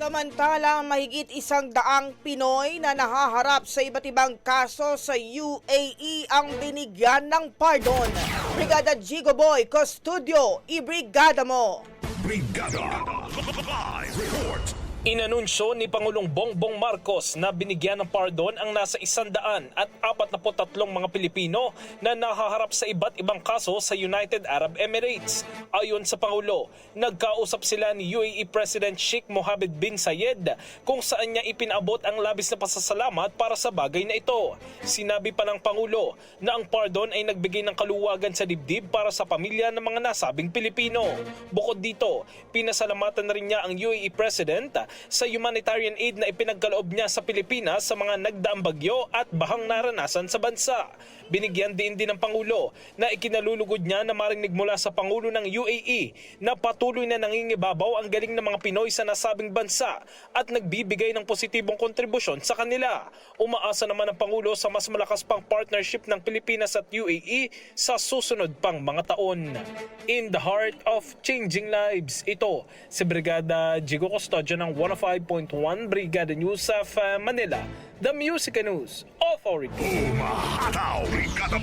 Samantalang mahigit 100 Pinoy na nahaharap sa iba't ibang kaso sa UAE ang binigyan ng pardon. Brigada Jigo Boy, Custodio, ibrigada mo! Brigada Live Report. Inanunsyo ni Pangulong Bongbong Marcos na binigyan ng pardon ang nasa 143 mga Pilipino na nahaharap sa iba't ibang kaso sa United Arab Emirates. Ayon sa Pangulo, nagkausap sila ni UAE President Sheikh Mohammed bin Zayed kung saan niya ipinabot ang labis na pasasalamat para sa bagay na ito. Sinabi pa ng Pangulo na ang pardon ay nagbigay ng kaluwagan sa dibdib para sa pamilya ng mga nasabing Pilipino. Bukod dito, pinasalamatan na rin niya ang UAE President sa humanitarian aid na ipinagkaloob niya sa Pilipinas sa mga nagdaang bagyo at bahang naranasan sa bansa. Binigyan din ng Pangulo na ikinalulugod niya na marinig mula sa Pangulo ng UAE na patuloy na nangingibabaw ang galing ng mga Pinoy sa nasabing bansa at nagbibigay ng positibong kontribusyon sa kanila. Umaasa naman ang Pangulo sa mas malakas pang partnership ng Pilipinas at UAE sa susunod pang mga taon. In the heart of changing lives, ito si Brigada Jigo Custodio ng 105.1 Brigada News of Manila, the Music News Authority. Umahataw, Brigada